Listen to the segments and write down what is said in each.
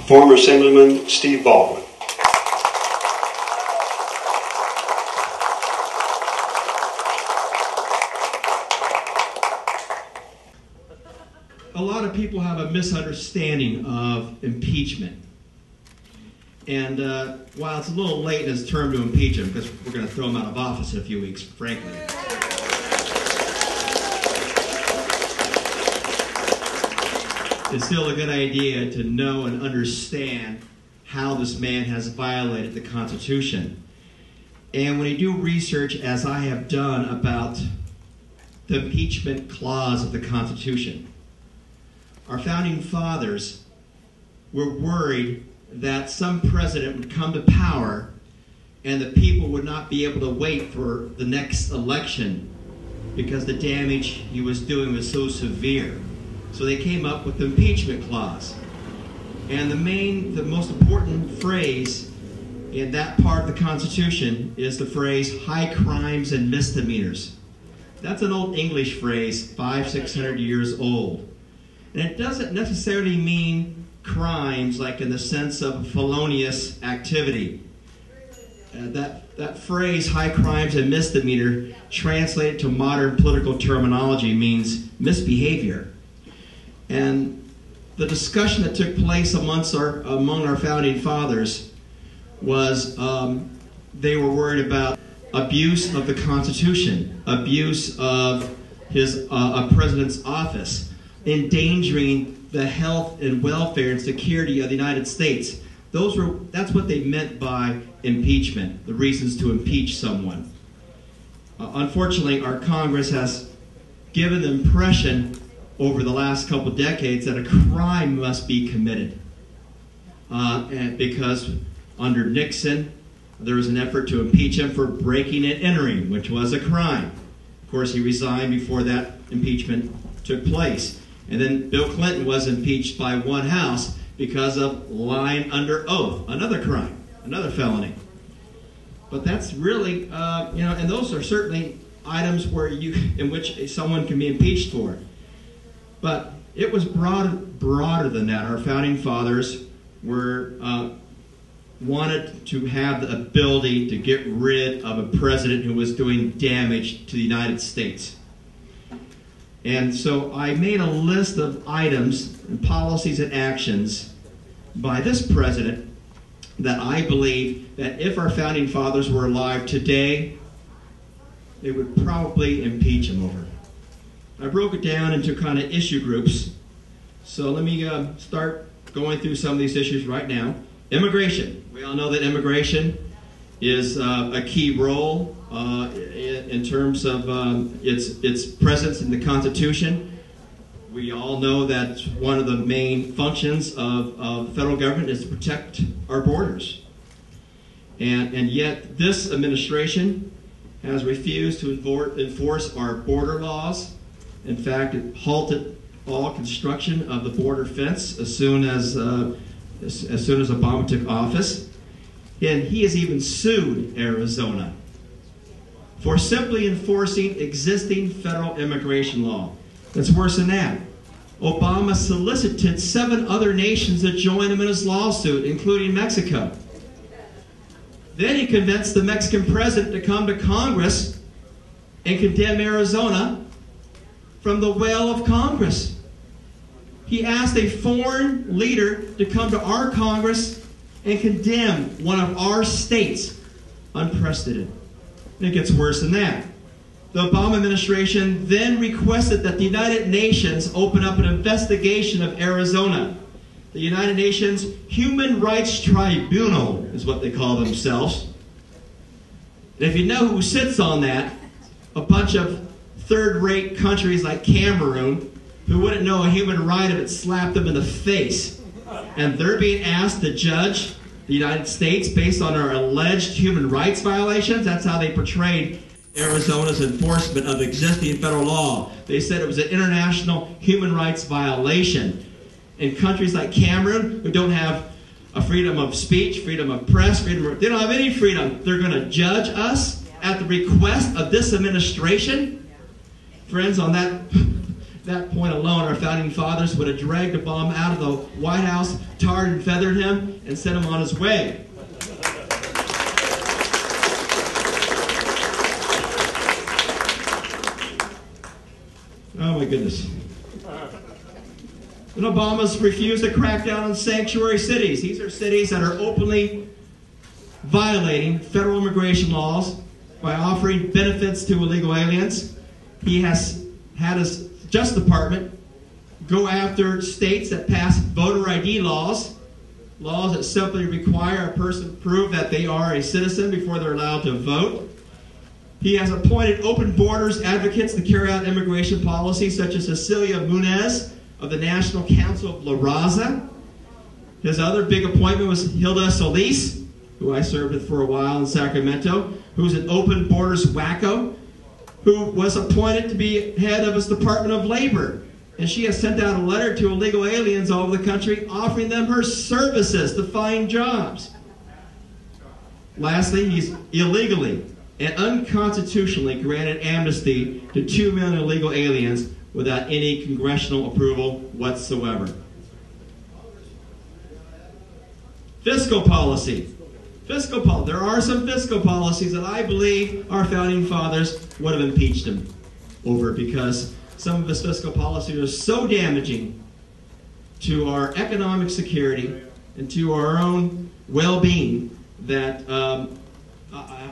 Former Assemblyman Steve Baldwin. A lot of people have a misunderstanding of impeachment. And while it's a little late in his term to impeach him, because we're going to throw him out of office in a few weeks, frankly. It's still a good idea to know and understand how this man has violated the Constitution. And when you do research, as I have done, about the impeachment clause of the Constitution, our founding fathers were worried that some president would come to power and the people would not be able to wait for the next election because the damage he was doing was so severe. So they came up with the impeachment clause. And the most important phrase in that part of the Constitution is the phrase, high crimes and misdemeanors. That's an old English phrase, 500-600 years old. And it doesn't necessarily mean crimes like in the sense of felonious activity. That phrase, high crimes and misdemeanor, translated to modern political terminology means misbehavior. And the discussion that took place among our founding fathers was they were worried about abuse of the Constitution, abuse of a president's office, endangering the health and welfare and security of the United States. That's what they meant by impeachment, the reasons to impeach someone. Unfortunately, our Congress has given the impression over the last couple decades that a crime must be committed. And because under Nixon, there was an effort to impeach him for breaking and entering, which was a crime. Of course, he resigned before that impeachment took place. And then Bill Clinton was impeached by one house because of lying under oath, another crime, another felony. But that's really, and those are certainly items in which someone can be impeached for. But it was broader than that. Our founding fathers wanted to have the ability to get rid of a president who was doing damage to the United States. And so I made a list of items and policies and actions by this president that I believe that if our founding fathers were alive today, they would probably impeach him over. I broke it down into kind of issue groups. So let me start going through some of these issues right now. Immigration. We all know that immigration is a key role in terms of its presence in the Constitution. We all know that one of the main functions of the federal government is to protect our borders. And yet this administration has refused to enforce our border laws. In fact, it halted all construction of the border fence as soon as Obama took office. And he has even sued Arizona for simply enforcing existing federal immigration law. It's worse than that. Obama solicited 7 other nations to join him in his lawsuit, including Mexico. Then he convinced the Mexican president to come to Congress and condemn Arizona from the well of Congress. He asked a foreign leader to come to our Congress and condemn one of our states. Unprecedented. And it gets worse than that. The Obama administration then requested that the United Nations open up an investigation of Arizona. The United Nations Human Rights Tribunal is what they call themselves. And if you know who sits on that, a bunch of third-rate countries like Cameroon, who wouldn't know a human right if it slapped them in the face. And they're being asked to judge the United States based on our alleged human rights violations. That's how they portrayed Arizona's enforcement of existing federal law. They said it was an international human rights violation. In countries like Cameroon, who don't have a freedom of speech, freedom of press, they don't have any freedom. They're going to judge us at the request of this administration. Friends, on that that point alone, our founding fathers would have dragged Obama out of the White House, tarred and feathered him, and sent him on his way. Oh my goodness. And Obama's refused to crack down on sanctuary cities. These are cities that are openly violating federal immigration laws by offering benefits to illegal aliens. He has had his Justice Department go after states that pass voter ID laws that simply require a person to prove that they are a citizen before they're allowed to vote. He has appointed open borders advocates to carry out immigration policies, such as Cecilia Munez of the National Council of La Raza. His other big appointment was Hilda Solis, who I served with for a while in Sacramento, who's an open borders wacko, who was appointed to be head of his Department of Labor. And she has sent out a letter to illegal aliens all over the country offering them her services to find jobs. Lastly, he's illegally and unconstitutionally granted amnesty to 2 million illegal aliens without any congressional approval whatsoever. Fiscal policy. There are some fiscal policies that I believe our founding fathers would have impeached him over, because some of his fiscal policies are so damaging to our economic security and to our own well-being that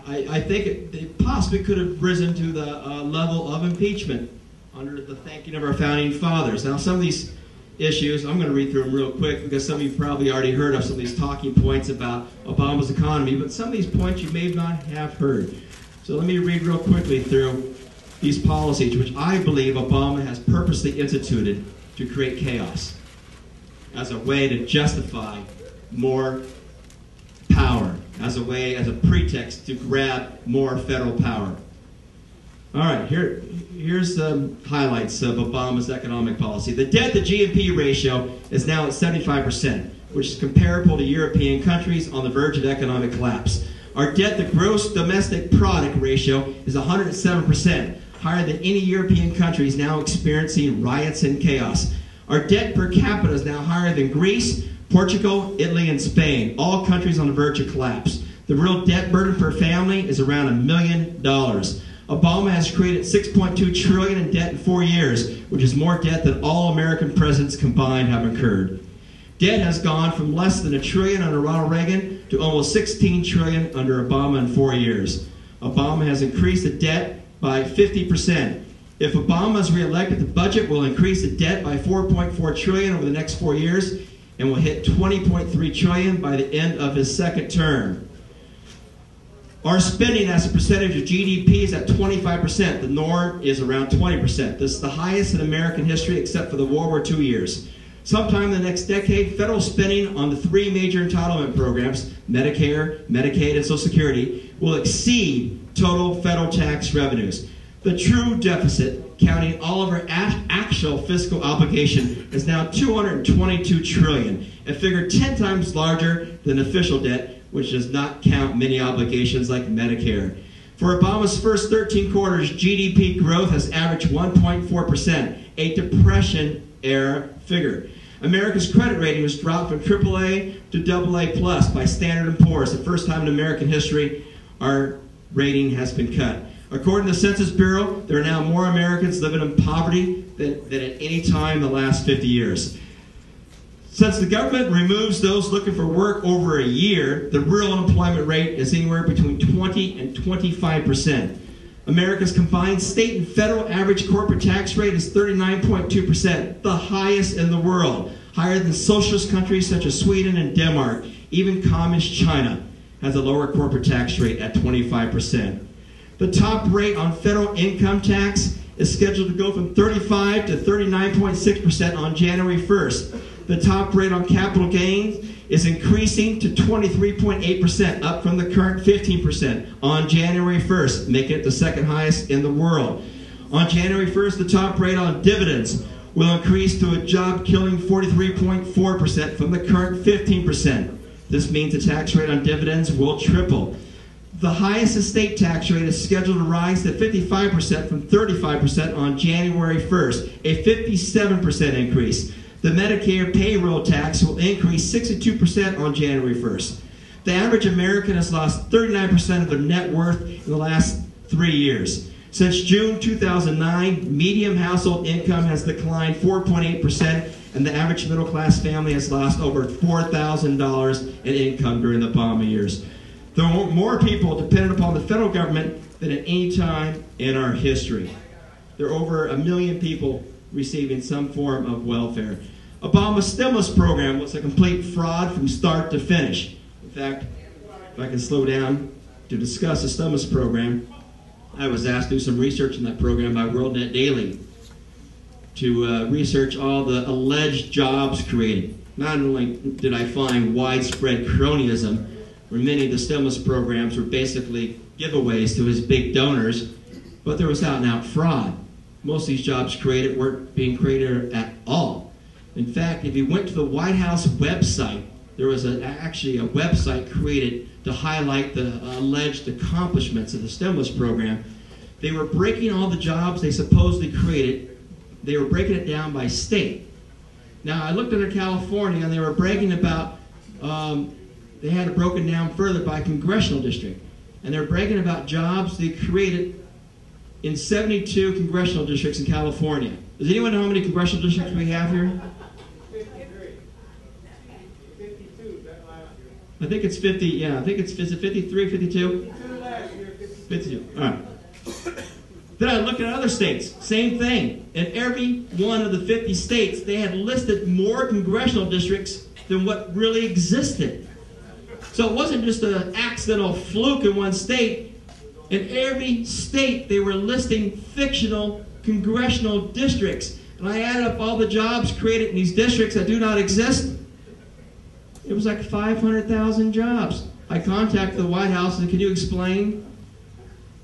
I think it possibly could have risen to the level of impeachment under the thinking of our founding fathers. Now, some of these issues, I'm going to read through them real quick, because some of you probably already heard of some of these talking points about Obama's economy, but some of these points you may not have heard. So let me read real quickly through these policies, which I believe Obama has purposely instituted to create chaos as a way to justify more power, as a pretext to grab more federal power. All right, here's the highlights of Obama's economic policy. The debt-to-GDP ratio is now at 75%, which is comparable to European countries on the verge of economic collapse. Our debt-to-gross domestic product ratio is 107%, higher than any European countries, now experiencing riots and chaos. Our debt per capita is now higher than Greece, Portugal, Italy, and Spain, all countries on the verge of collapse. The real debt burden per family is around $1 million. Obama has created $6.2 trillion in debt in 4 years, which is more debt than all American presidents combined have incurred. Debt has gone from less than $1 trillion under Ronald Reagan to almost $16 trillion under Obama in 4 years. Obama has increased the debt by 50%. If Obama is reelected, the budget will increase the debt by $4.4 trillion over the next 4 years and will hit $20.3 trillion by the end of his second term. Our spending as a percentage of GDP is at 25%. The norm is around 20%. This is the highest in American history except for the World War II years. Sometime in the next decade, federal spending on the 3 major entitlement programs, Medicare, Medicaid, and Social Security, will exceed total federal tax revenues. The true deficit, counting all of our actual fiscal obligation, is now $222 trillion, a figure 10 times larger than official debt, which does not count many obligations like Medicare. For Obama's first 13 quarters, GDP growth has averaged 1.4%, a Depression-era figure. America's credit rating was dropped from AAA to AA+ by Standard & Poor's. The first time in American history, our rating has been cut. According to the Census Bureau, there are now more Americans living in poverty than at any time in the last 50 years. Since the government removes those looking for work over a year, the real unemployment rate is anywhere between 20 and 25%. America's combined state and federal average corporate tax rate is 39.2%, the highest in the world, higher than socialist countries such as Sweden and Denmark. Even communist China has a lower corporate tax rate at 25%. The top rate on federal income tax is scheduled to go from 35 to 39.6% on January 1st. The top rate on capital gains is increasing to 23.8%, up from the current 15% on January 1st, making it the second highest in the world. On January 1st, the top rate on dividends will increase to a job-killing 43.4% from the current 15%. This means the tax rate on dividends will triple. The highest estate tax rate is scheduled to rise to 55% from 35% on January 1st, a 57% increase. The Medicare payroll tax will increase 62% on January 1st. The average American has lost 39% of their net worth in the last 3 years. Since June 2009, median household income has declined 4.8%, and the average middle-class family has lost over $4,000 in income during the Obama years. There are more people dependent upon the federal government than at any time in our history. There are over 1 million people receiving some form of welfare. Obama's stimulus program was a complete fraud from start to finish. In fact, if I can slow down to discuss the stimulus program, I was asked to do some research in that program by WorldNet Daily to research all the alleged jobs created. Not only did I find widespread cronyism, where many of the stimulus programs were basically giveaways to his big donors, but there was out-and-out fraud. Most of these jobs created weren't being created at all. In fact, if you went to the White House website, there was actually a website created to highlight the alleged accomplishments of the stimulus program. They were breaking all the jobs they supposedly created. They were breaking it down by state. Now, I looked at California, and they were bragging about, they had it broken down further by congressional district. And they're bragging about jobs they created in 72 congressional districts in California. Does anyone know how many congressional districts we have here? 52, that last year. I think it's 50, yeah, I think it's 53, 52? 52 last year, 52, all right. Then I looked at other states, same thing. In every one of the 50 states, they had listed more congressional districts than what really existed. So it wasn't just an accidental fluke in one state. In every state, they were listing fictional congressional districts. And I added up all the jobs created in these districts that do not exist. It was like 500,000 jobs. I contacted the White House and said, can you explain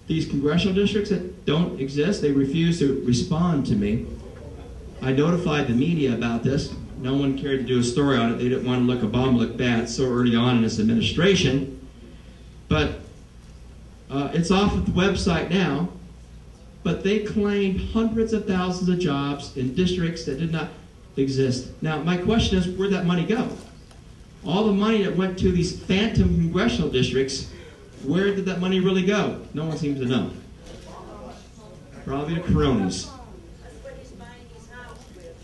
these congressional districts that don't exist? They refused to respond to me. I notified the media about this. No one cared to do a story on it. They didn't want to look Obama look bad so early on in his administration. But it's off of the website now. But they claimed hundreds of thousands of jobs in districts that did not exist. Now, my question is, where'd that money go? All the money that went to these phantom congressional districts, where did that money really go? No one seems to know. Probably the cronies. That's what he's buying his house with.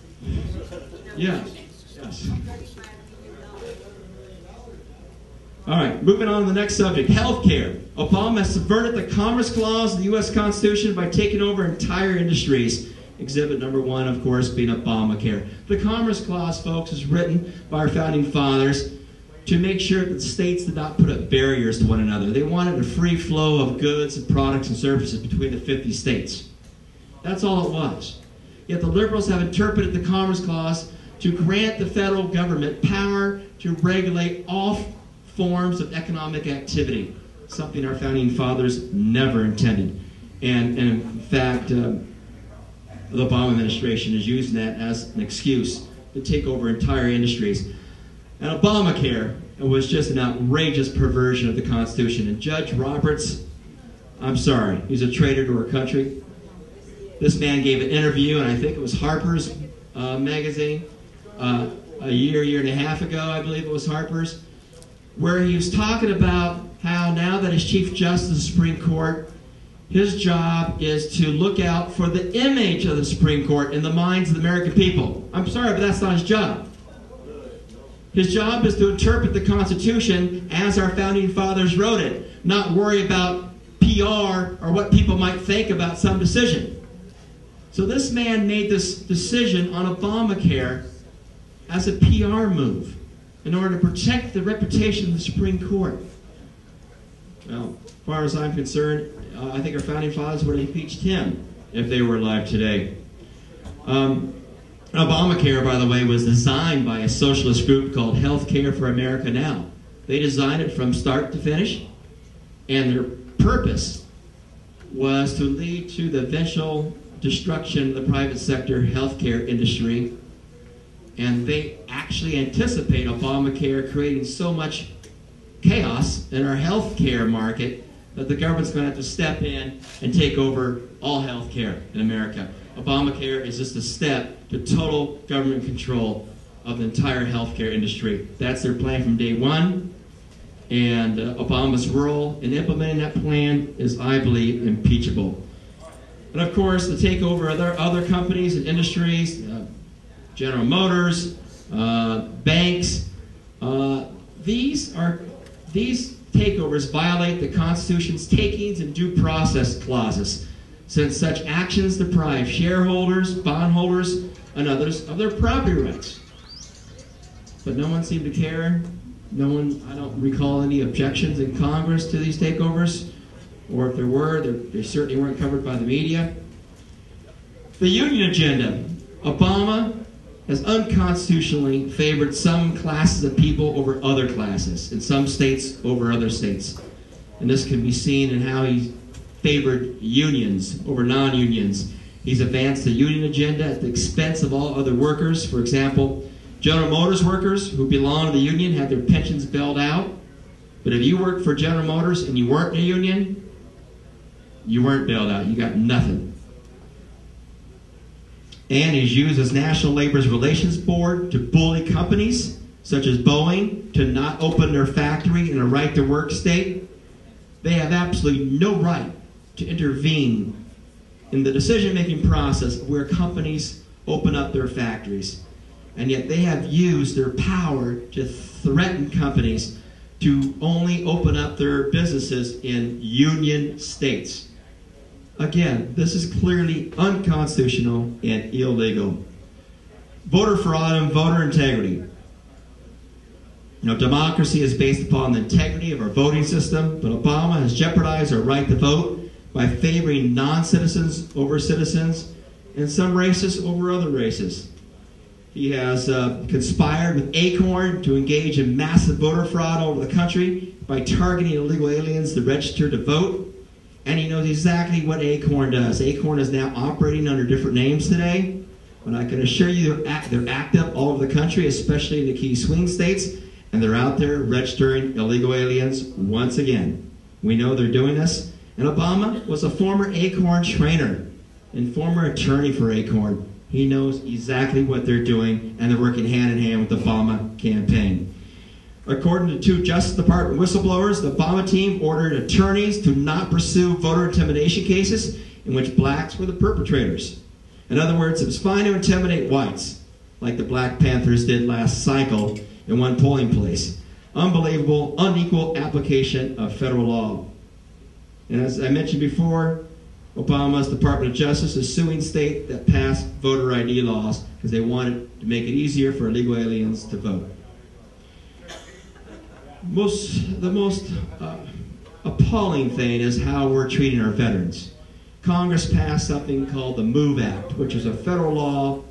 Yes. Yes. All right, moving on to the next subject, health care. Obama has subverted the Commerce Clause of the U.S. Constitution by taking over entire industries. Exhibit number 1, of course, being Obamacare. The Commerce Clause, folks, is written by our founding fathers to make sure that states did not put up barriers to one another. They wanted a free flow of goods and products and services between the 50 states. That's all it was. Yet the liberals have interpreted the Commerce Clause to grant the federal government power to regulate all forms of economic activity, something our founding fathers never intended. And in fact, the Obama administration is using that as an excuse to take over entire industries. And Obamacare was just an outrageous perversion of the Constitution. And Judge Roberts, I'm sorry, he's a traitor to our country. This man gave an interview, and I think it was Harper's magazine, a year and a half ago, I believe it was Harper's, where he was talking about how now that he's Chief Justice of the Supreme Court, his job is to look out for the image of the Supreme Court in the minds of the American people. I'm sorry, but that's not his job. His job is to interpret the Constitution as our founding fathers wrote it, not worry about PR or what people might think about some decision. So this man made this decision on Obamacare as a PR move in order to protect the reputation of the Supreme Court. Well, as far as I'm concerned, I think our founding fathers would have impeached him if they were alive today. Obamacare, by the way, was designed by a socialist group called Healthcare for America Now. They designed it from start to finish, and their purpose was to lead to the eventual destruction of the private sector healthcare industry. And they actually anticipate Obamacare creating so much chaos in our healthcare market that the government's going to have to step in and take over all health care in America. Obamacare is just a step to total government control of the entire healthcare industry. That's their plan from day one. And Obama's role in implementing that plan is, I believe, impeachable. And of course, the takeover of other companies and industries, General Motors, banks, these takeovers violate the Constitution's takings and due process clauses, since such actions deprive shareholders, bondholders, and others of their property rights. But no one seemed to care. No one, I don't recall any objections in Congress to these takeovers, or if there were, they certainly weren't covered by the media. The union agenda. Obama has unconstitutionally favored some classes of people over other classes, in some states over other states. And this can be seen in how he favored unions over non-unions. He's advanced the union agenda at the expense of all other workers. For example, General Motors workers who belong to the union had their pensions bailed out. But if you worked for General Motors and you weren't in a union, you weren't bailed out. You got nothing. And he's used his National Labor Relations Board to bully companies such as Boeing to not open their factory in a right-to-work state. They have absolutely no right to intervene in the decision-making process where companies open up their factories. And yet they have used their power to threaten companies to only open up their businesses in union states. Again, this is clearly unconstitutional and illegal. Voter fraud and voter integrity. Democracy is based upon the integrity of our voting system, but Obama has jeopardized our right to vote by favoring non-citizens over citizens and some races over other races. He has conspired with Acorn to engage in massive voter fraud all over the country by targeting illegal aliens to register to vote. And he knows exactly what Acorn does. Acorn is now operating under different names today, but I can assure you they're active all over the country, especially in the key swing states, and they're out there registering illegal aliens once again. We know they're doing this. And Obama was a former Acorn trainer and former attorney for Acorn. He knows exactly what they're doing, and they're working hand in hand with the Obama campaign. According to two Justice Department whistleblowers, the Obama team ordered attorneys to not pursue voter intimidation cases in which blacks were the perpetrators. In other words, it was fine to intimidate whites, like the Black Panthers did last cycle in one polling place. Unbelievable, unequal application of federal law. And as I mentioned before, Obama's Department of Justice is suing states that passed voter ID laws because they wanted to make it easier for illegal aliens to vote. The most appalling thing is how we're treating our veterans. Congress passed something called the MOVE Act, which is a federal law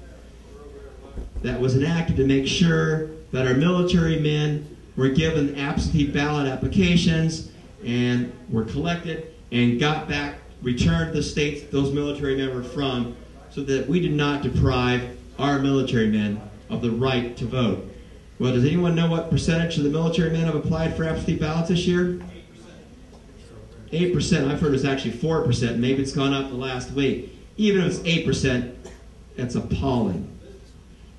that was enacted to make sure that our military men were given absentee ballot applications and were collected and got back, returned to the states those military men were from, so that we did not deprive our military men of the right to vote. Well, does anyone know what percentage of the military men have applied for absentee ballots this year? 8%. I've heard it's actually 4%. Maybe it's gone up the last week. Even if it's 8%, that's appalling.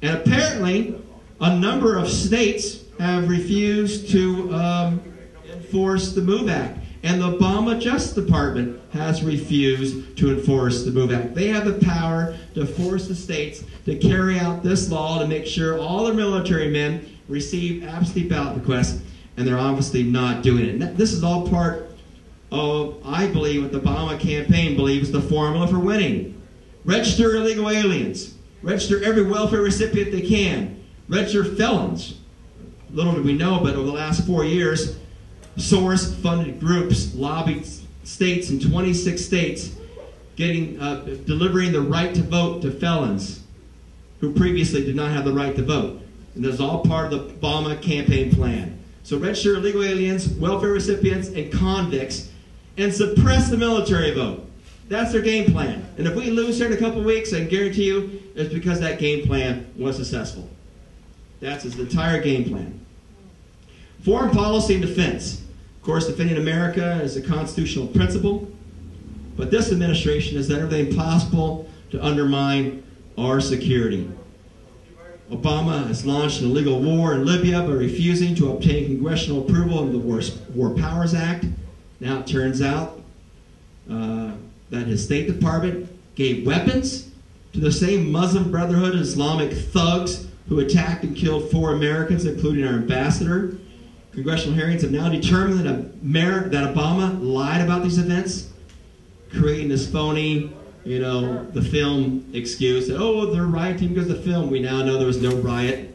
And apparently, a number of states have refused to enforce the MOVE Act. And the Obama Justice Department has refused to enforce the MOVE Act. They have the power to force the states to carry out this law to make sure all their military men receive absentee ballot requests, and they're obviously not doing it. And this is all part of, I believe, what the Obama campaign believes is the formula for winning. Register illegal aliens. Register every welfare recipient they can. Register felons. Little did we know, but over the last 4 years, source-funded groups lobbied states in 26 states, delivering the right to vote to felons who previously did not have the right to vote. And this is all part of the Obama campaign plan. So register illegal aliens, welfare recipients, and convicts, and suppress the military vote. That's their game plan. And if we lose here in a couple of weeks, I can guarantee you it's because that game plan was successful. That's his entire game plan. Foreign policy and defense. course, defending America is a constitutional principle, but this administration has done everything possible to undermine our security. Obama has launched an illegal war in Libya by refusing to obtain congressional approval of the War Powers Act. Now it turns out that his State Department gave weapons to the same Muslim Brotherhood Islamic thugs who attacked and killed 4 Americans, including our ambassador. Congressional hearings have now determined that Obama lied about these events, creating this phony, the film excuse that, they're rioting because of the film. We now know there was no riot,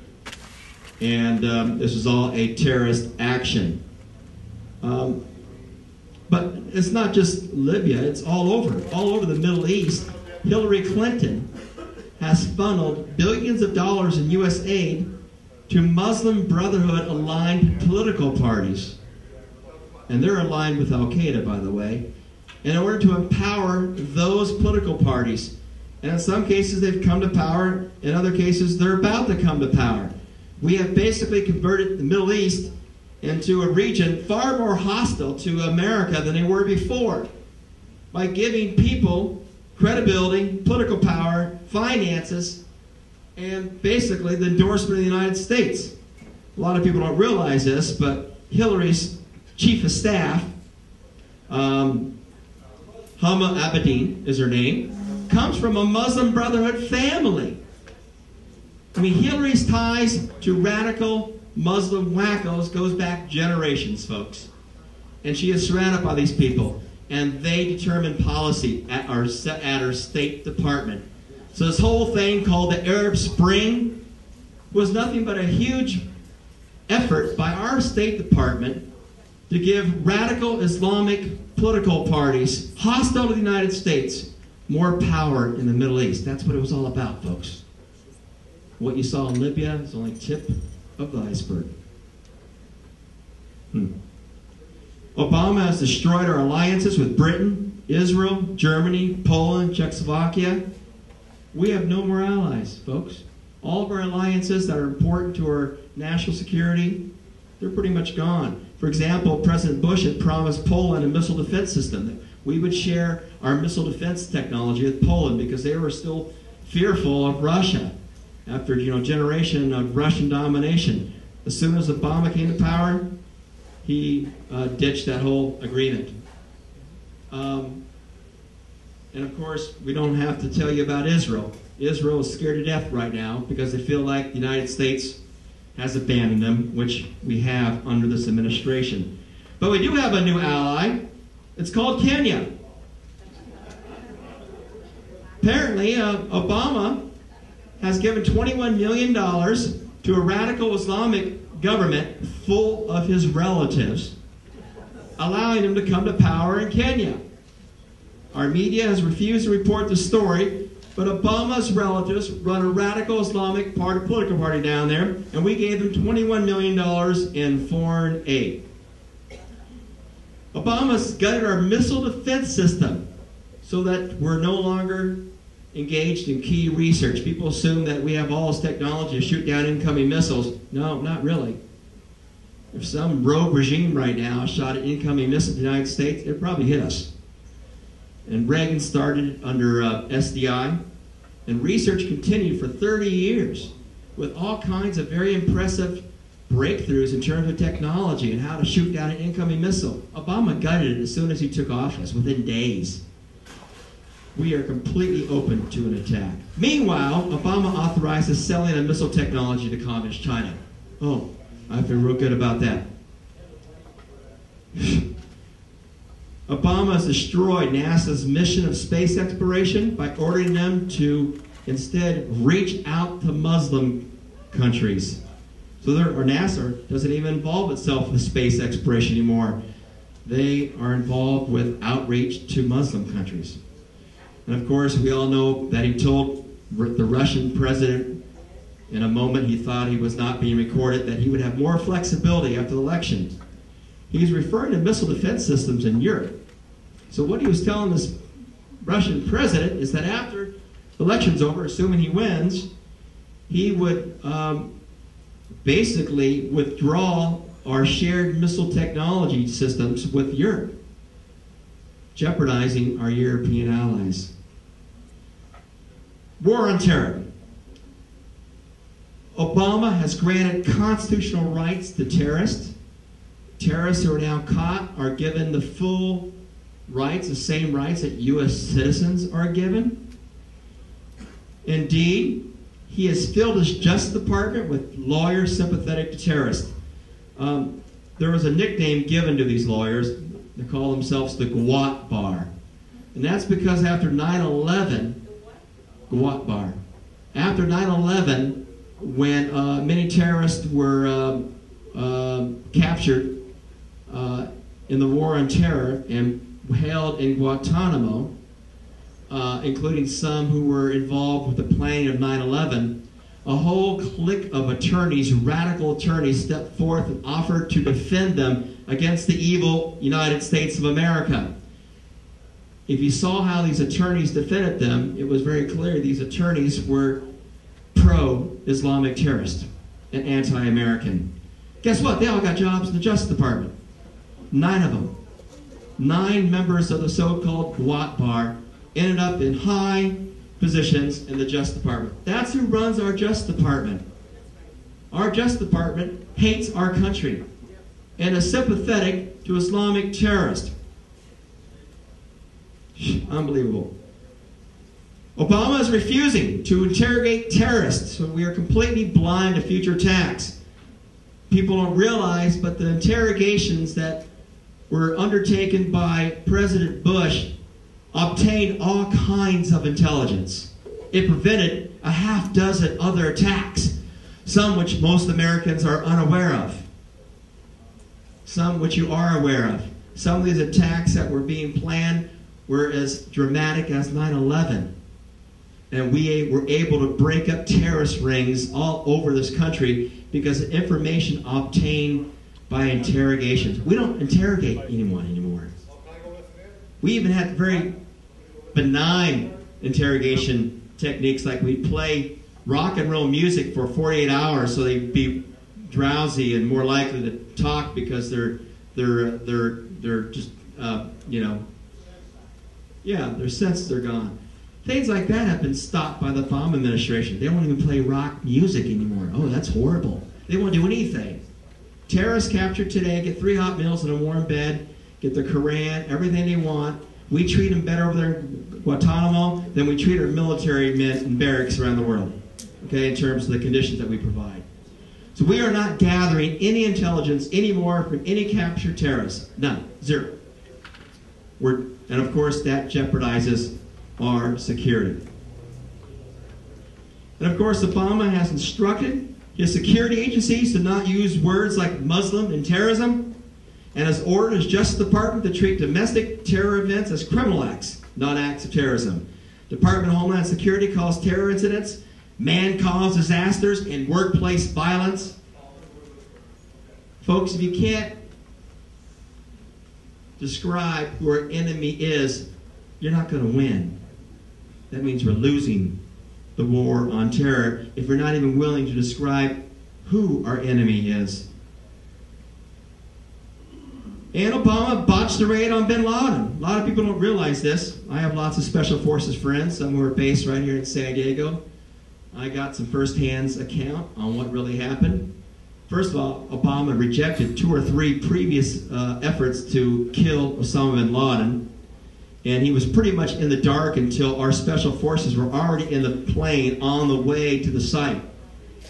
and this was all a terrorist action. But it's not just Libya, it's all over the Middle East. Hillary Clinton has funneled billions of dollars in U.S. aid to Muslim Brotherhood-aligned political parties. And they're aligned with Al-Qaeda, by the way, in order to empower those political parties. And in some cases, they've come to power. In other cases, they're about to come to power. We have basically converted the Middle East into a region far more hostile to America than they were before by giving people credibility, political power, finances, and basically the endorsement of the United States. A lot of people don't realize this, but Hillary's chief of staff, Hama Abedin is her name, comes from a Muslim Brotherhood family. I mean, Hillary's ties to radical Muslim wackos goes back generations, folks. And she is surrounded by these people. And they determine policy at our State Department. So this whole thing called the Arab Spring was nothing but a huge effort by our State Department to give radical Islamic political parties hostile to the United States more power in the Middle East. That's what it was all about, folks. What you saw in Libya is only the tip of the iceberg. Obama has destroyed our alliances with Britain, Israel, Germany, Poland, Czechoslovakia. We have no more allies, folks. All of our alliances that are important to our national security, they're pretty much gone. For example, President Bush had promised Poland a missile defense system. That we would share our missile defense technology with Poland because they were still fearful of Russia after generation of Russian domination. As soon as Obama came to power, he ditched that whole agreement. And of course, we don't have to tell you about Israel. Israel is scared to death right now because they feel like the United States has abandoned them, which we have under this administration. But we do have a new ally. It's called Kenya. Apparently, Obama has given $21 million to a radical Islamic government full of his relatives, allowing them to come to power in Kenya. Our media has refused to report the story, but Obama's relatives run a radical Islamic political party down there, and we gave them $21 million in foreign aid. Obama's gutted our missile defense system so that we're no longer engaged in key research. People assume that we have all this technology to shoot down incoming missiles. No, not really. If some rogue regime right now shot an incoming missile to the United States, it'd probably hit us. And Reagan started under SDI, and research continued for 30 years with all kinds of very impressive breakthroughs in terms of technology and how to shoot down an incoming missile. Obama gutted it as soon as he took office, within days. We are completely open to an attack. Meanwhile, Obama authorized the selling of missile technology to Communist China. Oh, I feel real good about that. Obama has destroyed NASA's mission of space exploration by ordering them to instead reach out to Muslim countries. So NASA doesn't even involve itself with space exploration anymore. They are involved with outreach to Muslim countries. And of course, we all know that he told the Russian president in a moment he thought he was not being recorded that he would have more flexibility after the election. He's referring to missile defense systems in Europe. So what he was telling this Russian president is that after the election's over, assuming he wins, he would basically withdraw our shared missile technology systems with Europe, jeopardizing our European allies. War on terror. Obama has granted constitutional rights to terrorists. Terrorists who are now caught are given the full rights, the same rights that U.S. citizens are given. Indeed, he has filled his Justice Department with lawyers sympathetic to terrorists. There was a nickname given to these lawyers. They call themselves the Gwat Bar. And that's because after 9/11, Gwat Bar. After 9/11, when many terrorists were captured in the war on terror and held in Guantanamo, including some who were involved with the planning of 9/11, a whole clique of attorneys, radical attorneys, stepped forth and offered to defend them against the evil United States of America. If you saw how these attorneys defended them, it was very clear these attorneys were pro-Islamic terrorists and anti-American. Guess what? They all got jobs in the Justice Department. 9 of them. 9 members of the so-called Gwat Bar ended up in high positions in the Justice Department. That's who runs our Justice Department. Our Justice Department hates our country and is sympathetic to Islamic terrorists. Unbelievable. Obama is refusing to interrogate terrorists, so we are completely blind to future attacks. People don't realize, but the interrogations that were undertaken by President Bush obtained all kinds of intelligence. It prevented a half dozen other attacks, some which most Americans are unaware of, some which you are aware of. Some of these attacks that were being planned were as dramatic as 9/11. And we were able to break up terrorist rings all over this country because of information obtained by interrogations. We don't interrogate anyone anymore. We even had very benign interrogation techniques, like we play rock and roll music for 48 hours so they'd be drowsy and more likely to talk because they're just their senses are gone. Things like that have been stopped by the Obama administration. They won't even play rock music anymore. Oh, that's horrible. They won't do anything. Terrorists captured today get 3 hot meals and a warm bed, get the Koran, everything they want. We treat them better over there in Guantanamo than we treat our military men in barracks around the world, okay, in terms of the conditions that we provide. So we are not gathering any intelligence anymore from any captured terrorists. None. Zero. And of course, that jeopardizes our security. And of course, Obama has instructed his security agencies to not use words like Muslim and terrorism, and has ordered his Justice Department to treat domestic terror events as criminal acts, not acts of terrorism. Department of Homeland Security calls terror incidents man-caused disasters and workplace violence. Folks, if you can't describe who our enemy is, you're not going to win. That means we're losing the war on terror if we're not even willing to describe who our enemy is. And Obama botched the raid on bin Laden. A lot of people don't realize this. I have lots of special forces friends, some who are based right here in San Diego. I got some first-hand account on what really happened. First of all, Obama rejected 2 or 3 previous efforts to kill Osama bin Laden. And he was pretty much in the dark until our special forces were already in the plane on the way to the site.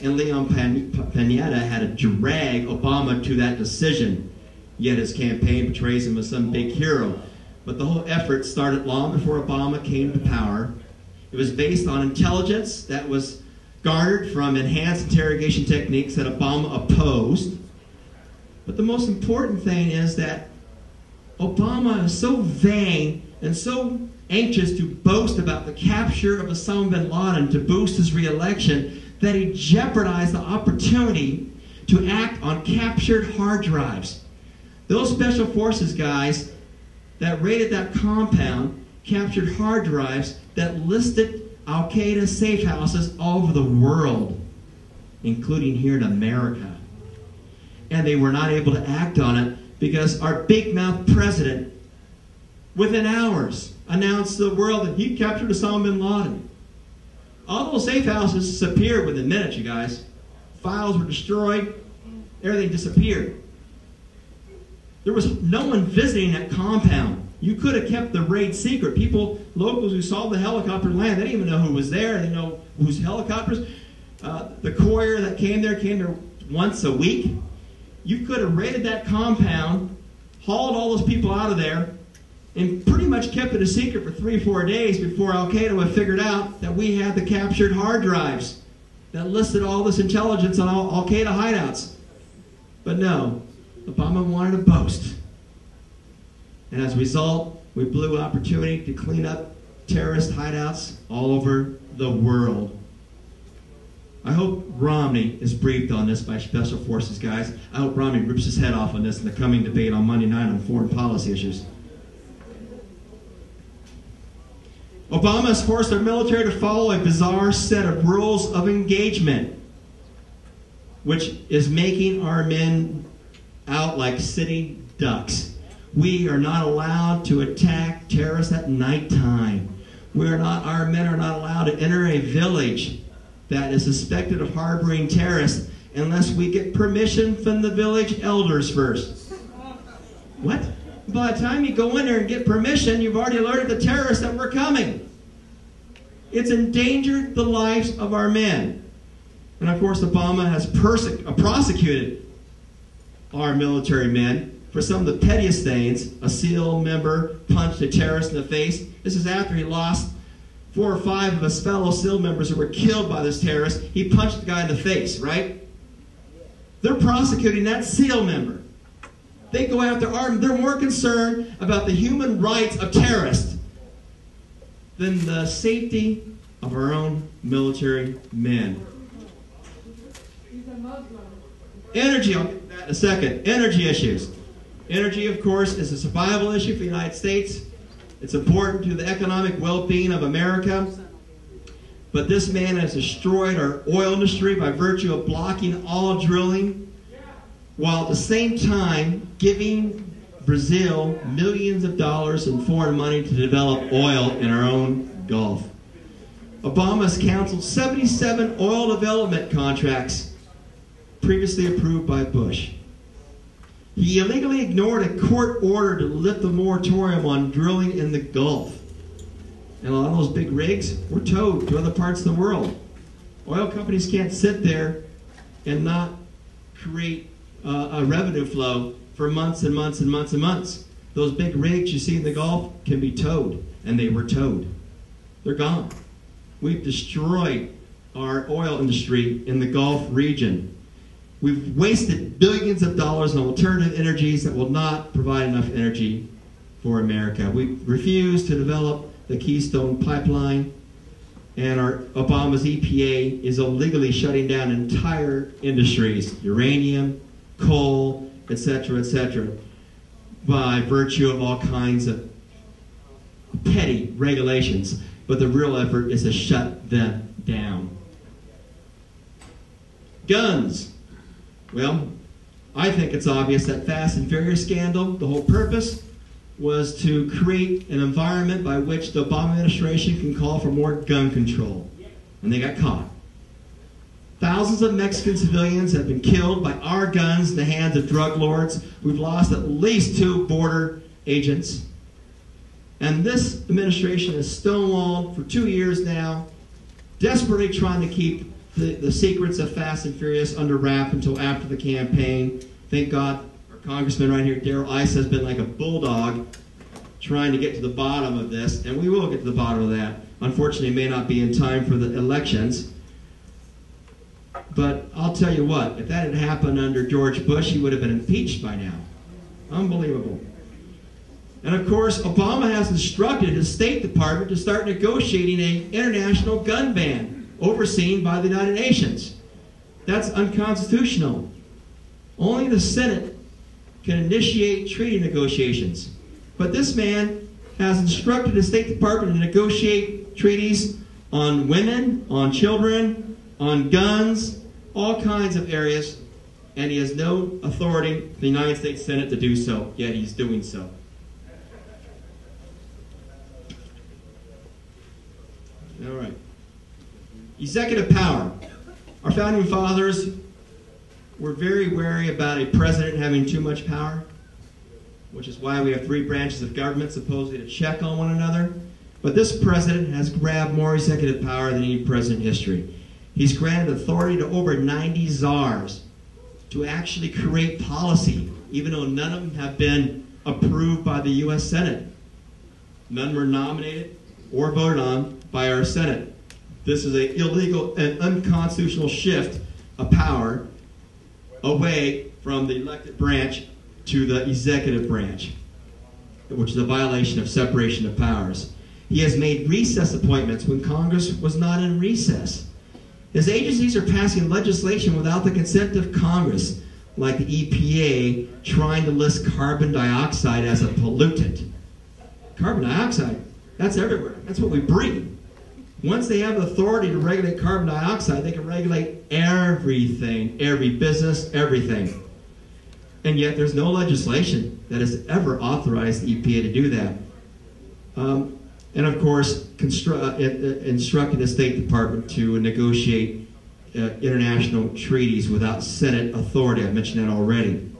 And Leon Panetta had to drag Obama to that decision. Yet his campaign portrays him as some big hero. But the whole effort started long before Obama came to power. It was based on intelligence that was garnered from enhanced interrogation techniques that Obama opposed. But the most important thing is that Obama is so vain and so anxious to boast about the capture of Osama bin Laden to boost his re-election that he jeopardized the opportunity to act on captured hard drives. Those special forces guys that raided that compound captured hard drives that listed Al-Qaeda safe houses all over the world, including here in America. and they were not able to act on it because our big mouth president, within hours, announced to the world that he captured Osama bin Laden. All those safe houses disappeared within minutes, you guys. Files were destroyed. Everything disappeared. There was no one visiting that compound. You could have kept the raid secret. People, locals who saw the helicopter land, they didn't even know who was there. They didn't know whose helicopters. The courier that came there once a week. You could have raided that compound, hauled all those people out of there, and pretty much kept it a secret for 3 or 4 days before Al-Qaeda would have figured out that we had the captured hard drives that listed all this intelligence on Al-Qaeda hideouts. But no, Obama wanted to boast. And as a result, we blew an opportunity to clean up terrorist hideouts all over the world. I hope Romney is briefed on this by Special Forces guys. I hope Romney rips his head off on this in the coming debate on Monday night on foreign policy issues. Obama has forced our military to follow a bizarre set of rules of engagement, which is making our men out like sitting ducks. We are not allowed to attack terrorists at nighttime. Our men are not allowed to enter a village that is suspected of harboring terrorists unless we get permission from the village elders first. What? By the time you go in there and get permission, you've already alerted the terrorists that we're coming. It's endangered the lives of our men. And of course, Obama has prosecuted our military men for some of the pettiest things. A SEAL member punched a terrorist in the face. This is after he lost 4 or 5 of his fellow SEAL members who were killed by this terrorist. He punched the guy in the face, right? They're prosecuting that SEAL member. They go after they're more concerned about the human rights of terrorists than the safety of our own military men. Energy, I'll get to that in a second. Energy issues. Energy, of course, is a survival issue for the United States. It's important to the economic well-being of America. But this man has destroyed our oil industry by virtue of blocking all drilling, while at the same time giving Brazil millions of dollars in foreign money to develop oil in our own Gulf. Obama has canceled 77 oil development contracts previously approved by Bush. He illegally ignored a court order to lift the moratorium on drilling in the Gulf. And a lot of those big rigs were towed to other parts of the world. Oil companies can't sit there and not create a revenue flow for months and months and months and months. Those big rigs you see in the Gulf can be towed, and they were towed. They're gone. We've destroyed our oil industry in the Gulf region. We've wasted billions of dollars on alternative energies that will not provide enough energy for America. We refuse to develop the Keystone Pipeline, and Obama's EPA is illegally shutting down entire industries, uranium, coal, etc., by virtue of all kinds of petty regulations. But the real effort is to shut them down. Guns. Well, I think it's obvious that Fast and Furious scandal, the whole purpose was to create an environment by which the Obama administration can call for more gun control. And they got caught. Thousands of Mexican civilians have been killed by our guns in the hands of drug lords. We've lost at least 2 border agents. And this administration has stonewalled for 2 years now, desperately trying to keep the secrets of Fast and Furious under wrap until after the campaign. Thank God our congressman right here, Darrell Issa, has been like a bulldog trying to get to the bottom of this, and we will get to the bottom of that. Unfortunately, it may not be in time for the elections. But I'll tell you what, if that had happened under George Bush, he would have been impeached by now. Unbelievable. And of course, Obama has instructed his State Department to start negotiating an international gun ban overseen by the United Nations. That's unconstitutional. Only the Senate can initiate treaty negotiations. But this man has instructed the State Department to negotiate treaties on women, on children, on guns, all kinds of areas. and he has no authority in the United States Senate to do so, yet he's doing so. All right. Executive power. Our founding fathers were very wary about a president having too much power, which is why we have 3 branches of government supposedly to check on one another. But this president has grabbed more executive power than any president in history. He's granted authority to over 90 czars to actually create policy, even though none of them have been approved by the U.S. Senate. None were nominated or voted on by our Senate. This is an illegal and unconstitutional shift of power away from the elected branch to the executive branch, which is a violation of separation of powers. He has made recess appointments when Congress was not in recess. His agencies are passing legislation without the consent of Congress, like the EPA trying to list carbon dioxide as a pollutant. Carbon dioxide, that's everywhere. That's what we breathe. Once they have the authority to regulate carbon dioxide, they can regulate everything, every business, everything. And yet there's no legislation that has ever authorized the EPA to do that. And of course, instructing the State Department to negotiate international treaties without Senate authority. I mentioned that already.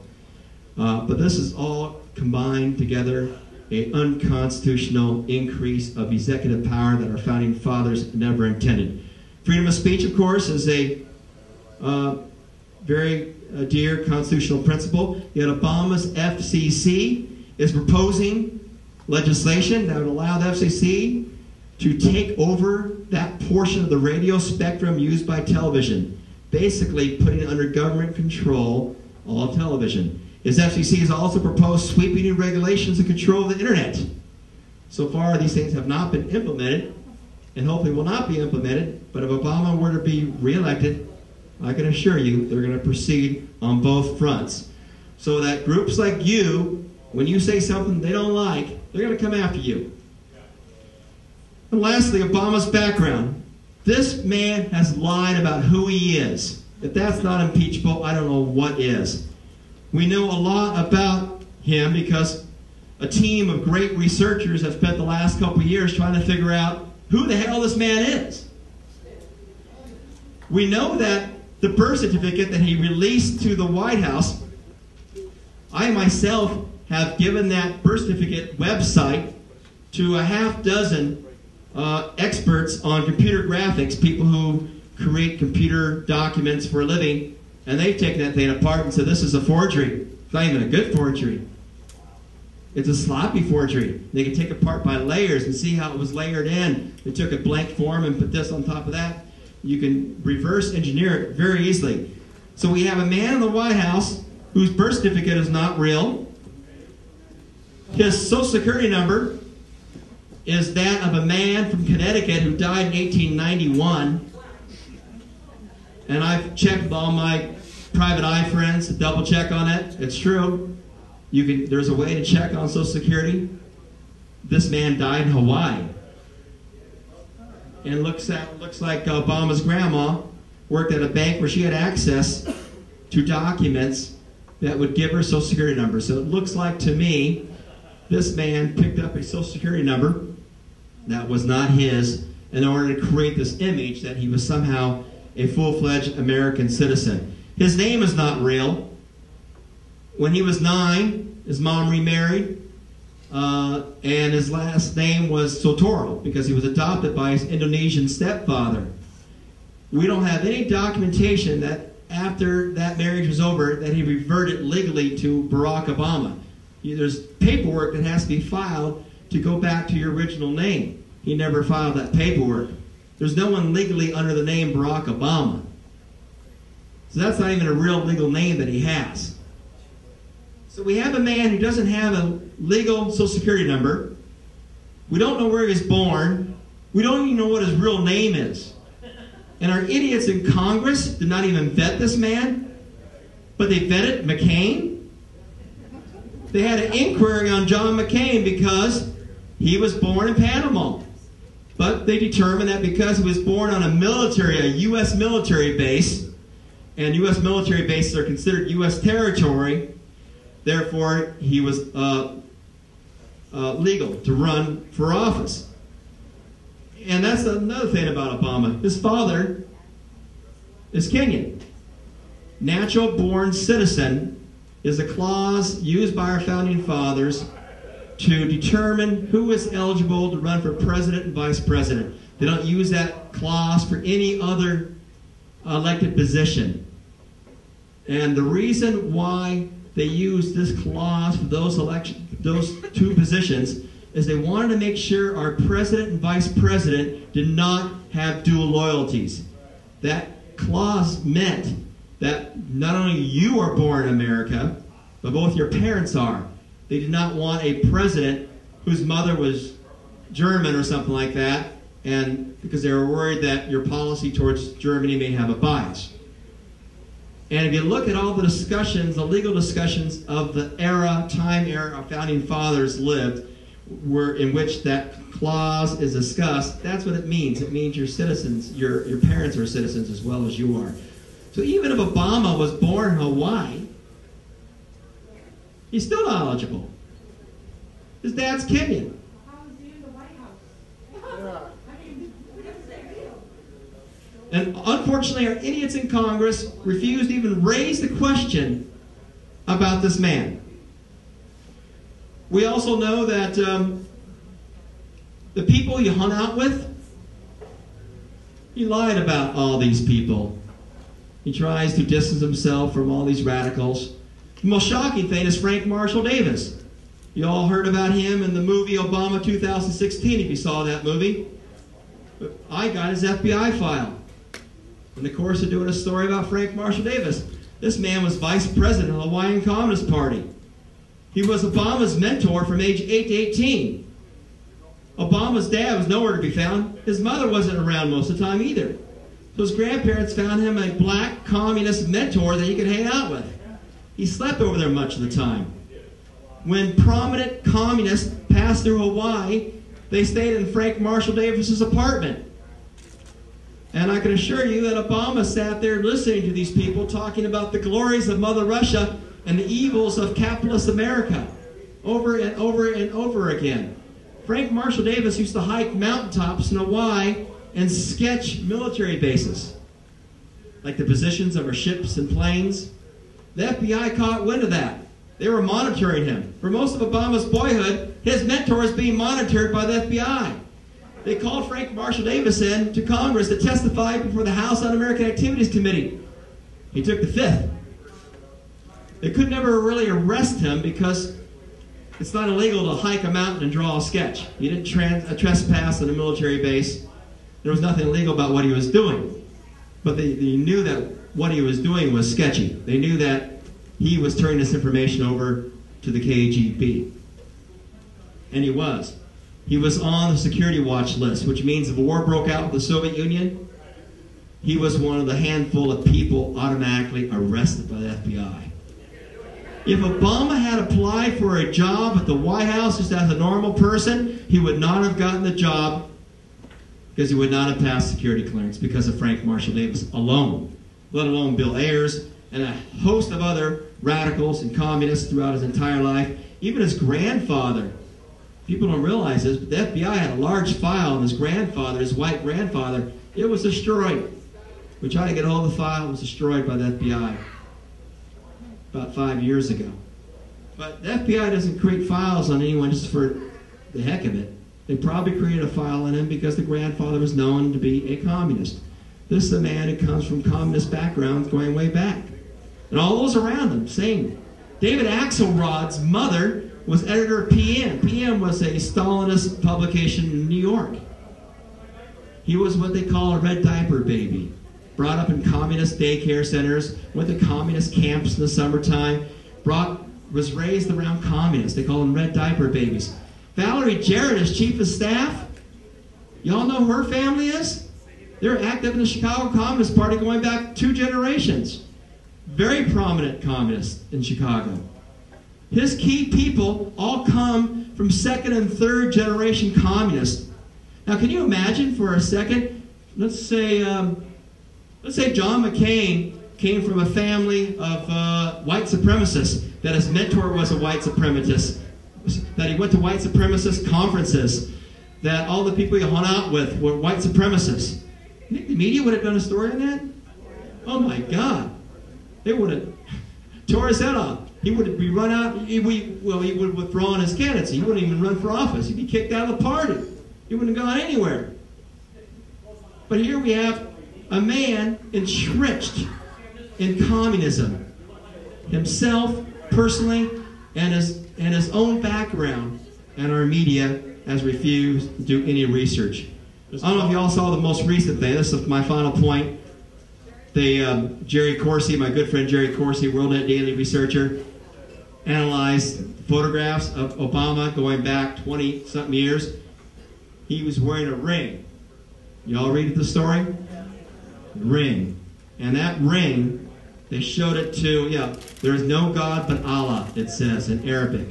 But this is all combined together, an unconstitutional increase of executive power that our founding fathers never intended. Freedom of speech, of course, is a very dear constitutional principle. Yet Obama's FCC is proposing legislation that would allow the FCC to take over that portion of the radio spectrum used by television, basically putting under government control all television. His FCC has also proposed sweeping new regulations and control of the internet. So far, these things have not been implemented, and hopefully will not be implemented, but if Obama were to be reelected, I can assure you they're going to proceed on both fronts. So that groups like you, when you say something they don't like, they're going to come after you. And lastly, Obama's background. This man has lied about who he is. If that's not impeachable, I don't know what is. We know a lot about him because a team of great researchers have spent the last couple of years trying to figure out who the hell this man is. We know that the birth certificate that he released to the White House, I myself have given that birth certificate website to a half dozen experts on computer graphics, people who create computer documents for a living, and they've taken that thing apart and said this is a forgery. It's not even a good forgery. It's a sloppy forgery. They can take it apart by layers and see how it was layered in. They took a blank form and put this on top of that. You can reverse engineer it very easily. So we have a man in the White House whose birth certificate is not real. His Social Security number is that of a man from Connecticut who died in 1891. And I've checked with all my private eye friends to double check on it. It's true. There's a way to check on Social Security. This man died in Hawaii. And looks like Obama's grandma worked at a bank where she had access to documents that would give her Social Security number. So it looks like to me this man picked up a Social Security number that was not his in order to create this image that he was somehow a full-fledged American citizen. His name is not real. When he was 9, his mom remarried, and his last name was Sotoro because he was adopted by his Indonesian stepfather. We don't have any documentation that after that marriage was over that he reverted legally to Barack Obama. There's paperwork that has to be filed to go back to your original name. He never filed that paperwork. There's no one legally under the name Barack Obama. So that's not even a real legal name that he has. So we have a man who doesn't have a legal Social Security number. We don't know where he was born. We don't even know what his real name is. And our idiots in Congress did not even vet this man, but they vetted McCain. They had an inquiry on John McCain because he was born in Panama. But they determined that because he was born on a U.S. military base, and U.S. military bases are considered U.S. territory. Therefore, he was legal to run for office. And that's another thing about Obama. His father is Kenyan. Natural-born citizen is a clause used by our founding fathers to determine who is eligible to run for president and vice president. They don't use that clause for any other elected position. And the reason why they use this clause for those two positions is they wanted to make sure our president and vice president did not have dual loyalties. That clause meant that not only you are born in America, but both your parents are. They did not want a president whose mother was German or something like that, and because they were worried that your policy towards Germany may have a bias. And if you look at all the discussions, the legal discussions of the time era our founding fathers lived, in which that clause is discussed, that's what it means. It means you're citizens, your parents are citizens as well as you are. So even if Obama was born in Hawaii, he's still not eligible. His dad's Kenyan. How is he in the White House? I mean, what's their deal? And unfortunately, our idiots in Congress refused to even raise the question about this man. We also know that the people he hung out with, he lied about all these people. He tries to distance himself from all these radicals. The most shocking thing is Frank Marshall Davis. You all heard about him in the movie Obama 2016, if you saw that movie. But I got his FBI file. In the course of doing a story about Frank Marshall Davis, this man was vice president of the Hawaiian Communist Party. He was Obama's mentor from age 8 to 18. Obama's dad was nowhere to be found. His mother wasn't around most of the time either. So his grandparents found him a black communist mentor that he could hang out with. He slept over there much of the time. When prominent communists passed through Hawaii, they stayed in Frank Marshall Davis's apartment. And I can assure you that Obama sat there listening to these people talking about the glories of Mother Russia and the evils of capitalist America over and over and over again. Frank Marshall Davis used to hike mountaintops in Hawaii and sketch military bases, like the positions of our ships and planes. The FBI caught wind of that. They were monitoring him. For most of Obama's boyhood, his mentor is being monitored by the FBI. They called Frank Marshall Davis in to Congress to testify before the House Un-American Activities Committee. He took the fifth. They could never really arrest him because it's not illegal to hike a mountain and draw a sketch. He didn't trespass on a military base. There was nothing illegal about what he was doing. But they knew that what he was doing was sketchy. They knew that he was turning this information over to the KGB. And he was. He was on the security watch list, which means if a war broke out with the Soviet Union, he was one of the handful of people automatically arrested by the FBI. If Obama had applied for a job at the White House just as a normal person, he would not have gotten the job because he would not have passed security clearance because of Frank Marshall Davis alone, let alone Bill Ayers and a host of other radicals and communists throughout his entire life. Even his grandfather. People don't realize this, but the FBI had a large file on his grandfather, his white grandfather. It was destroyed. We tried to get hold of the file. It was destroyed by the FBI about 5 years ago. But the FBI doesn't create files on anyone just for the heck of it. They probably created a file on him because the grandfather was known to be a communist. This is a man who comes from communist backgrounds going way back. And all those around him, same. David Axelrod's mother was editor of PM. PM was a Stalinist publication in New York. He was what they call a red diaper baby. Brought up in communist daycare centers, went to communist camps in the summertime, was raised around communists. They call them red diaper babies. Valerie Jarrett is chief of staff. Y'all know who her family is? They're active in the Chicago Communist Party going back 2 generations. Very prominent communists in Chicago. His key people all come from 2nd and 3rd generation communists. Now, can you imagine for a second? Let's say John McCain came from a family of white supremacists, that his mentor was a white supremacist, that he went to white supremacist conferences, that all the people he hung out with were white supremacists. You think the media would have done a story on that? Oh my God. They would have tore his head off. He would be run out. He would have withdrawn his candidacy. He wouldn't even run for office. He'd be kicked out of the party. He wouldn't have gone anywhere. But here we have a man entrenched in communism, himself personally, and his own background, and our media has refused to do any research. I don't know if you all saw the most recent thing. This is my final point. Jerry Corsi, my good friend Jerry Corsi, WorldNet Daily researcher, analyzed photographs of Obama going back 20-something years. He was wearing a ring. You all read the story? Ring. And that ring, they showed it to, there is no God but Allah, it says in Arabic.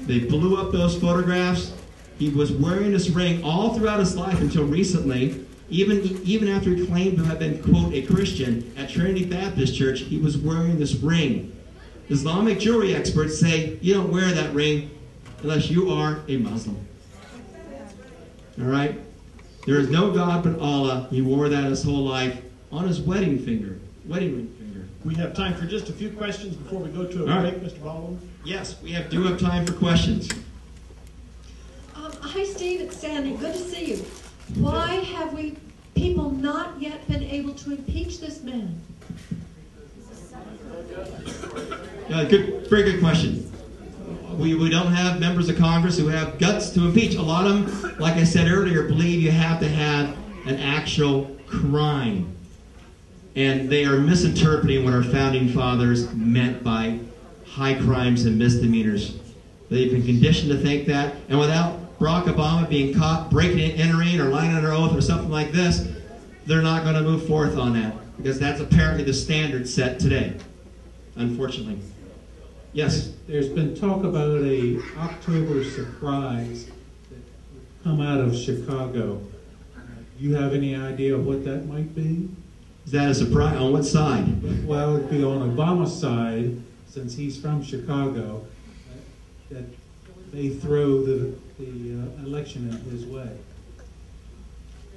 They blew up those photographs. He was wearing this ring all throughout his life until recently. Even after he claimed to have been, quote, a Christian at Trinity Baptist Church, he was wearing this ring. Islamic jewelry experts say you don't wear that ring unless you are a Muslim. All right? There is no God but Allah. He wore that his whole life on his wedding ring finger. We have time for just a few questions before we go to a break, Mr. Baldwin. Yes, we do have time for questions. Hi, Steve. It's Sandy. Good to see you. Why have people not yet been able to impeach this man? Very good question. We don't have members of Congress who have guts to impeach. A lot of them, like I said earlier, believe you have to have an actual crime. And they are misinterpreting what our founding fathers meant by high crimes and misdemeanors. They've been conditioned to think that, and without Barack Obama being caught breaking and entering or lying under oath or something like this, they're not going to move forth on that, because that's apparently the standard set today, unfortunately. Yes? There's been talk about a October surprise that would come out of Chicago. Do you have any idea what that might be? Is that a surprise? On what side? Well, it'd be on Obama's side, since he's from Chicago, that they throw the election in his way.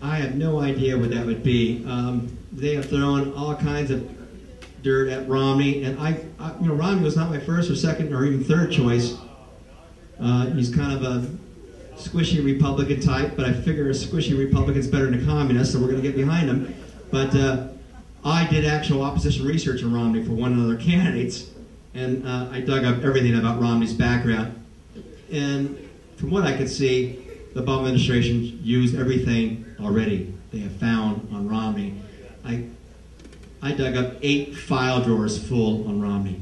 I have no idea what that would be. They have thrown all kinds of dirt at Romney, and Romney was not my first or second or even third choice. He's kind of a squishy Republican type, but I figure a squishy Republican's better than a communist, so we're going to get behind him. But I did actual opposition research on Romney for one of their candidates, and I dug up everything about Romney's background. And from what I could see, the Obama administration used everything already they have found on Romney. I dug up 8 file drawers full on Romney.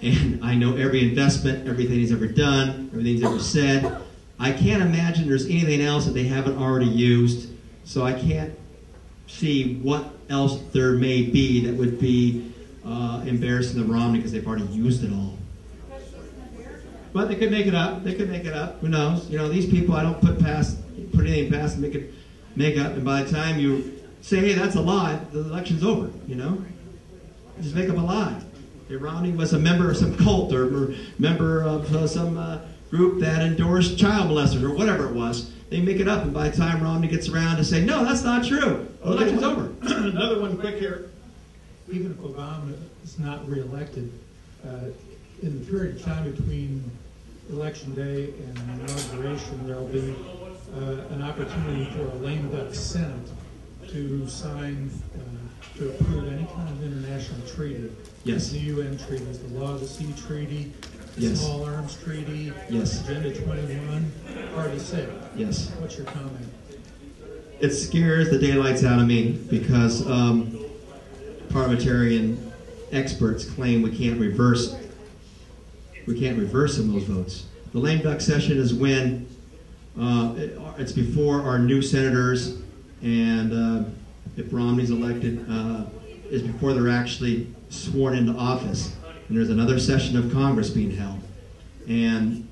And I know every investment, everything he's ever done, everything he's ever said. I can't imagine there's anything else that they haven't already used, so I can't see what else there may be that would be embarrassing to Romney, because they've already used it all. But they could make it up. They could make it up. Who knows? These people, I don't put anything past them. They could make up, and by the time you say, hey, that's a lie, the election's over, Just make up a lie. Hey, Romney was a member of some cult or member of some group that endorsed child molesters or whatever it was. They make it up, and by the time Romney gets around to say, no, that's not true, the election's over. Another one quick here. Even if Obama is not reelected, in the period of time between Election Day and inauguration, there will be an opportunity for a lame duck Senate to sign, to approve any kind of international treaty. Yes. The UN treaties, the Law of the Sea Treaty, the Yes. Small Arms Treaty, Yes. Agenda 21. Hard to say. Yes. What's your comment? It scares the daylights out of me, because parliamentarian experts claim we can't reverse some of those votes. The lame duck session is when it's before our new senators, and if Romney's elected, is before they're actually sworn into office. And there's another session of Congress being held. And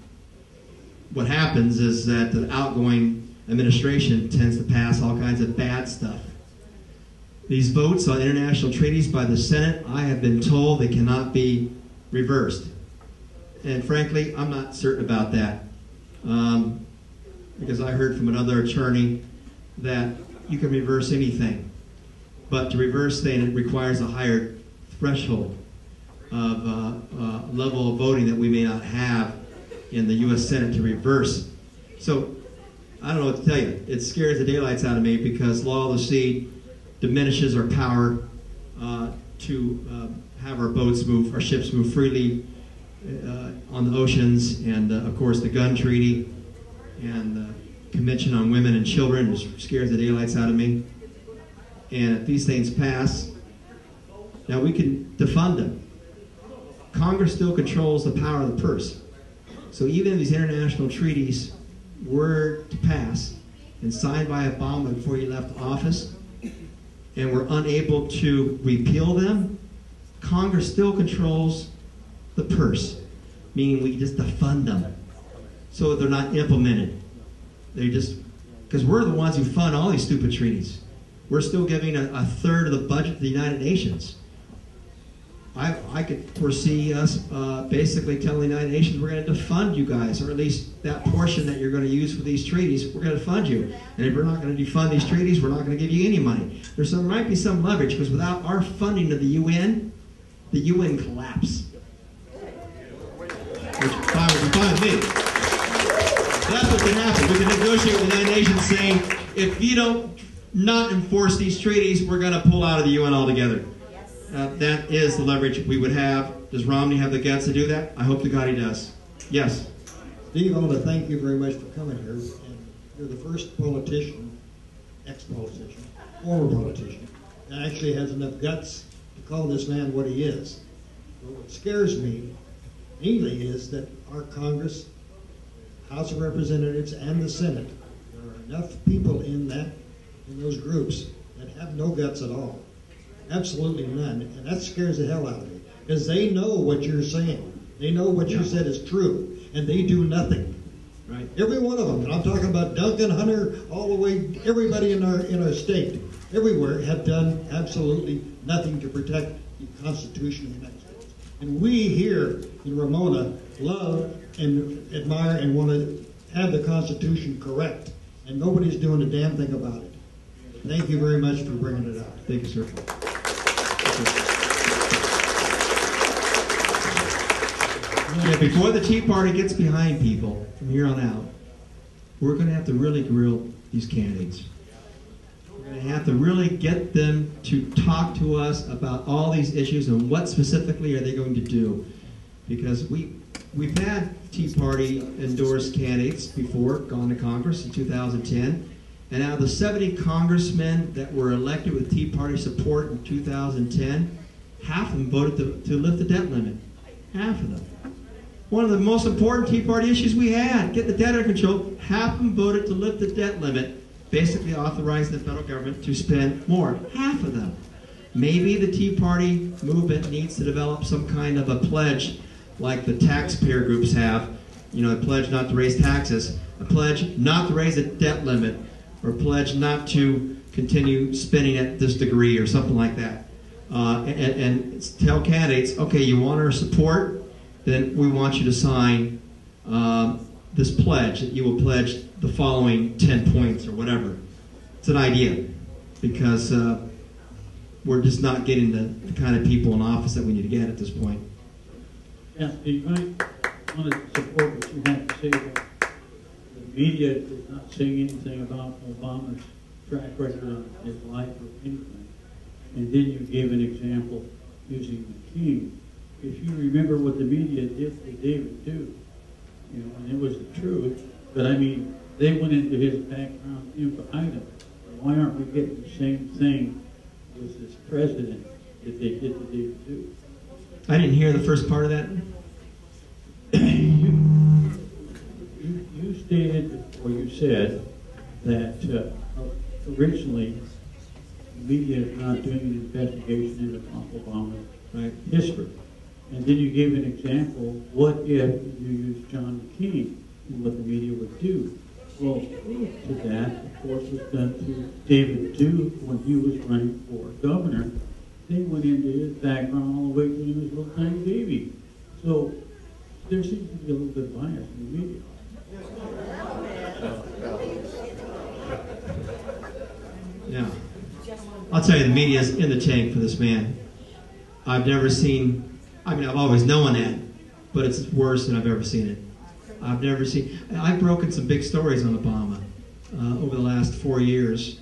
what happens is that the outgoing administration tends to pass all kinds of bad stuff. These votes on international treaties by the Senate, I have been told they cannot be reversed. And frankly, I'm not certain about that. Because I heard from another attorney that you can reverse anything. But to reverse things, it requires a higher threshold of level of voting that we may not have in the U.S. Senate to reverse. So I don't know what to tell you. It scares the daylights out of me because law of the sea diminishes our power to have our boats move, our ships move freely on the oceans, and of course the gun treaty and the Convention on Women and Children scares the daylights out of me. And if these things pass, now we can defund them. Congress still controls the power of the purse. So even if these international treaties were to pass and signed by Obama before he left office, and we're unable to repeal them, Congress still controls the purse, meaning we just defund them. So they're not implemented. They just, because we're the ones who fund all these stupid treaties. We're still giving a third of the budget to the United Nations. I could foresee us basically telling the United Nations we're going to defund you guys, or at least that portion that you're going to use for these treaties, we're going to fund you. And if we're not going to defund these treaties, we're not going to give you any money. There might be some leverage, because without our funding of the UN collapse. Which would be fine with me. That's what can happen. We can negotiate with the United Nations saying, if you don't not enforce these treaties, we're going to pull out of the UN altogether. That is the leverage we would have. Does Romney have the guts to do that? I hope to God he does. Yes. Steve, I want to thank you very much for coming here. And you're the first politician, ex-politician, former politician, that actually has enough guts to call this man what he is. But what scares me mainly is that our Congress, House of Representatives, and the Senate, there are enough people in those groups that have no guts at all. Absolutely none. And that scares the hell out of me. Because they know what you're saying. They know what you said is true. And they do nothing. Right. Every one of them. And I'm talking about Duncan, Hunter, all the way, everybody in our state, everywhere, have done absolutely nothing to protect the Constitution of the United States. And we here in Ramona love and admire and want to have the Constitution correct. And nobody's doing a damn thing about it. Thank you very much for bringing it out. Thank you, sir. Yeah, before the Tea Party gets behind people from here on out, we're going to have to really grill these candidates. We're going to have to really get them to talk to us about all these issues and what specifically are they going to do. Because we've had Tea Party endorsed candidates before, gone to Congress in 2010. And out of the 70 congressmen that were elected with Tea Party support in 2010, half of them voted to lift the debt limit. Half of them. One of the most important Tea Party issues we had, get the debt under control, half of them voted to lift the debt limit, basically authorizing the federal government to spend more. Half of them. Maybe the Tea Party movement needs to develop some kind of a pledge like the taxpayer groups have, a pledge not to raise taxes, a pledge not to raise the debt limit, or pledge not to continue spending at this degree or something like that. And tell candidates, okay, you want our support, then we want you to sign this pledge, that you will pledge the following 10 points or whatever. It's an idea, because we're just not getting the kind of people in office that we need to get at this point. Yeah, you might want to support what you have to say about the media is not saying anything about Obama's track record of his life or anything. And then you gave an example using the king. If you remember what the media did to David too, and it was the truth, but I mean, they went into his background item. Why aren't we getting the same thing with this president that they did to David too? I didn't hear the first part of that. You stated, or you said, that originally the media is not doing an investigation into Obama's history. And then you gave an example, what if you use John McCain and what the media would do? Well, to that, of course, was done to David Duke when he was running for governor. They went into his background all the way to he was a little tiny baby. So there seems to be a little bit of bias in the media. Yeah. I'll tell you, the media's in the tank for this man. I've never seen, I mean, I've always known that, but it's worse than I've ever seen it. I've broken some big stories on Obama over the last 4 years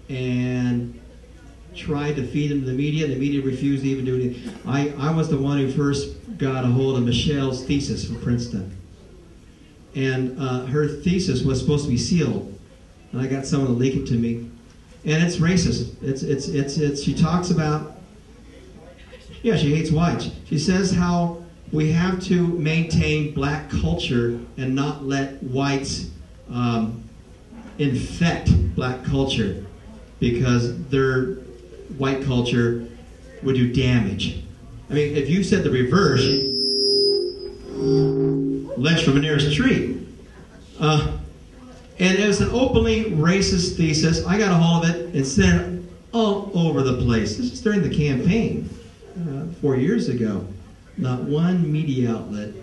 and tried to feed them to the media. The media refused to even do anything. I was the one who first got a hold of Michelle's thesis from Princeton. And her thesis was supposed to be sealed. And I got someone to leak it to me. And it's racist. It's she talks about, yeah, she hates whites. She says how we have to maintain black culture and not let whites infect black culture because their white culture would do damage. I mean, if you said the reverse, lynch from the nearest tree. And it was an openly racist thesis. I got a hold of it and sent it all over the place. This is during the campaign 4 years ago. Not one media outlet